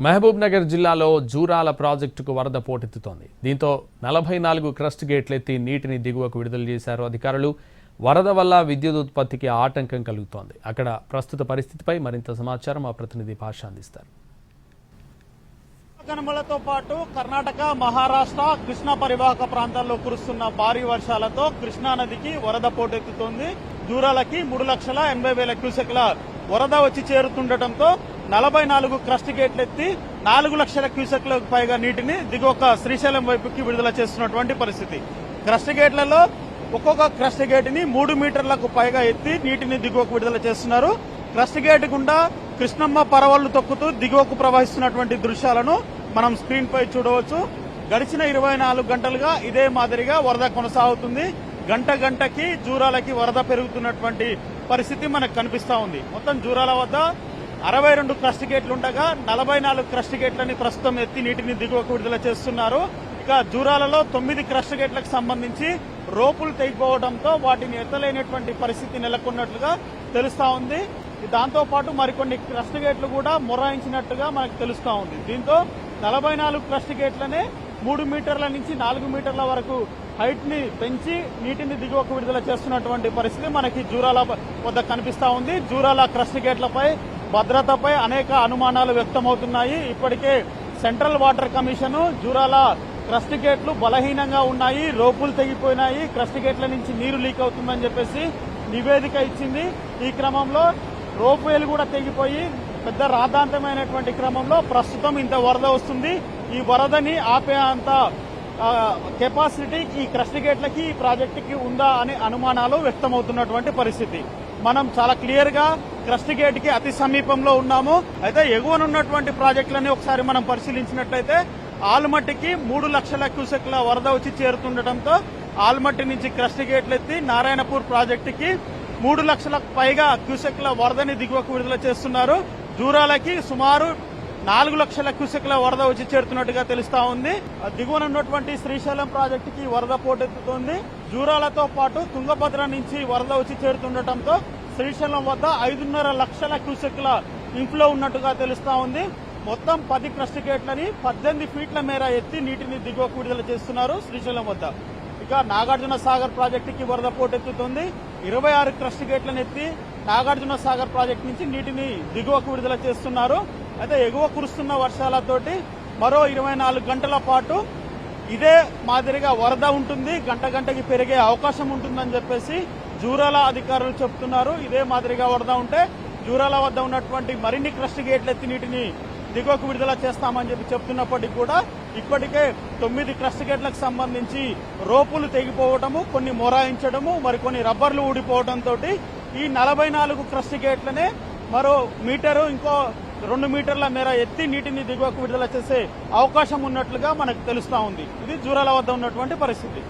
మహబూబ్ నగర్ జిల్లాలో జూరాల ప్రాజెక్టుకు వరద పోటెత్తుతోంది. దీంతో 44 క్రస్ట్ గేట్లెత్తి నీటిని దిగువకు విడుదల చేశారు అధికారులు. వరద వల్ల విద్యుత్ ఉత్పత్తికి ఆటంకం కలుగుతోంది. అక్కడ ప్రస్తుత పరిస్థితిపై మరింత సమాచారం మా ప్రతినిధి భాష అందిస్తారు. కనుమలతో పాటు కర్ణాటక, మహారాష్ట్ర, కృష్ణా పరివాహక ప్రాంతాల్లో కురుస్తున్న భారీ వర్షాలతో కృష్ణా నదికి వరద పోటెత్తుతోంది. జూరాలకి 3,80,000 క్యూసెక్ల వరద వచ్చి చేరుతుండటంతో 44 క్రస్ట్ గేట్లెత్తి 4 లక్షల క్యూసెక్లకు పైగా నీటిని దిగువ శ్రీశైలం వైపుకి విడుదల చేస్తున్నటువంటి పరిస్థితి. క్రస్ట్ గేట్లలో ఒక్కొక్క క్రస్ట్ గేట్ ని 3 మీటర్లకు పైగా ఎత్తి నీటిని దిగువకు విడుదల చేస్తున్నారు. క్రస్ట్ గేట్ గుండా కృష్ణమ్మ పరవళ్లు తొక్కుతూ దిగువకు ప్రవహిస్తున్నటువంటి దృశ్యాలను మనం స్క్రీన్ పై చూడవచ్చు. గడిచిన 24 గంటలుగా ఇదే మాదిరిగా వరద కొనసాగుతుంది. గంటకి జూరాలకి వరద పెరుగుతున్నటువంటి పరిస్థితి మనకు కనిపిస్తా ఉంది. మొత్తం జూరాల వద్ద 62 క్రస్ట్ గేట్లు ఉండగా 44 క్రస్ట్ గేట్లని ప్రస్తుతం ఎత్తి నీటిని దిగువకు విడుదల చేస్తున్నారు. ఇక జూరాలలో 9 క్రస్ట్ గేట్లకు సంబంధించి రోపులు తెగిపోవడంతో వాటిని ఎత్తలేనటువంటి పరిస్థితి నెలకొన్నట్లుగా తెలుస్తా ఉంది. దాంతో పాటు మరికొన్ని క్రస్ట్ గేట్లు కూడా మొరాయించినట్టుగా మనకు తెలుస్తా ఉంది. దీంతో 44 క్రస్ట్ గేట్లనే 3 మీటర్ల నుంచి 4 మీటర్ల వరకు హైట్ ని పెంచి నీటిని దిగువకు విడుదల చేస్తున్నటువంటి పరిస్థితి మనకి జూరాల వద్ద కనిపిస్తా ఉంది. జూరాల క్రస్ట్ గేట్లపై భద్రతపై అనేక అనుమానాలు వ్యక్తమవుతున్నాయి. ఇప్పటికే central water commission Jurala crust గేట్లు బలహీనంగా ఉన్నాయి, రోపులు తెగిపోయినాయి, క్రస్ట్ గేట్ల నుంచి నీరు లీక్ అవుతుందని చెప్పేసి నివేదిక ఇచ్చింది. ఈ క్రమంలో రోప్వేలు కూడా తెగిపోయి పెద్ద రాద్ధాంతమైనటువంటి క్రమంలో ప్రస్తుతం ఇంత వరద వస్తుంది. ఈ వరదని ఆపే అంత కెపాసిటీ ఈ క్రస్ట్ గేట్లకి ఈ ప్రాజెక్టుకి ఉందా అనే అనుమానాలు వ్యక్తమవుతున్నటువంటి పరిస్థితి. మనం చాలా క్లియర్ గా క్రస్ట్ గేట్ కి అతి సమీపంలో ఉన్నాము. అయితే ఎగువనున్నటువంటి ప్రాజెక్టులని ఒకసారి మనం పరిశీలించినట్లయితే ఆల్మట్టికి 3 లక్షల క్యూసెక్ల వరద వచ్చి చేరుతుండటంతో ఆల్మట్టి నుంచి క్రస్ట్ గేట్లు ఎత్తి నారాయణపూర్ ప్రాజెక్టుకి 3 లక్షలకు పైగా క్యూసెక్ల వరదని దిగువకు విడుదల చేస్తున్నారు. జూరాలకి సుమారు 4 లక్షల క్యూసెక్ల వరద వచ్చి చేరుతున్నట్టుగా తెలుస్తా ఉంది. దిగువన ఉన్నటువంటి శ్రీశైలం ప్రాజెక్టుకి వరద పోటెత్తుతోంది. జూరాలతో పాటు తుంగభద్ర నుంచి వరద వచ్చి చేరుతుండటంతో శ్రీశైలం వద్ద 5.5 లక్షల క్యూసెక్ల ఇన్ఫ్లో ఉన్నట్టుగా తెలుస్తా ఉంది. మొత్తం 10 క్రస్ట్ గేట్లని 18 ఫీట్ల మేర ఎత్తి నీటిని దిగువకు విడుదల చేస్తున్నారు శ్రీశైలం వద్ద. ఇక నాగార్జున సాగర్ ప్రాజెక్టుకి వరద పోటెత్తుతోంది. 26 క్రస్ట్ గేట్లను ఎత్తి నాగార్జున సాగర్ ప్రాజెక్టు నుంచి నీటిని దిగువకు విడుదల చేస్తున్నారు. అయితే ఎగువ కురుస్తున్న వర్షాలతోటి మరో 24 గంటల పాటు ఇదే మాదిరిగా వరద ఉంటుంది, గంటకి పెరిగే అవకాశం ఉంటుందని చెప్పేసి జూరాల అధికారులు చెప్తున్నారు. ఇదే మాదిరిగా వరద ఉంటే జూరాల వద్ద ఉన్నటువంటి మరిన్ని క్రస్ట్ గేట్లు ఎత్తి నీటిని దిగువకు విడుదల చేస్తామని చెప్పి చెప్తున్నప్పటికీ కూడా ఇప్పటికే 9 క్రస్ట్ గేట్లకు సంబంధించి రోపులు తెగిపోవడము, కొన్ని మొరాయించడము, మరికొన్ని రబ్బర్లు ఊడిపోవడంతో ఈ 44 క్రస్ట్ గేట్లనే మరో మీటరు ఇంకో 2 మీటర్ల మేర ఎత్తి నీటిని దిగువకు విడుదల చేసే అవకాశం ఉన్నట్లుగా మనకు తెలుస్తా ఉంది. ఇది జూరాల వద్ద ఉన్నటువంటి పరిస్థితి.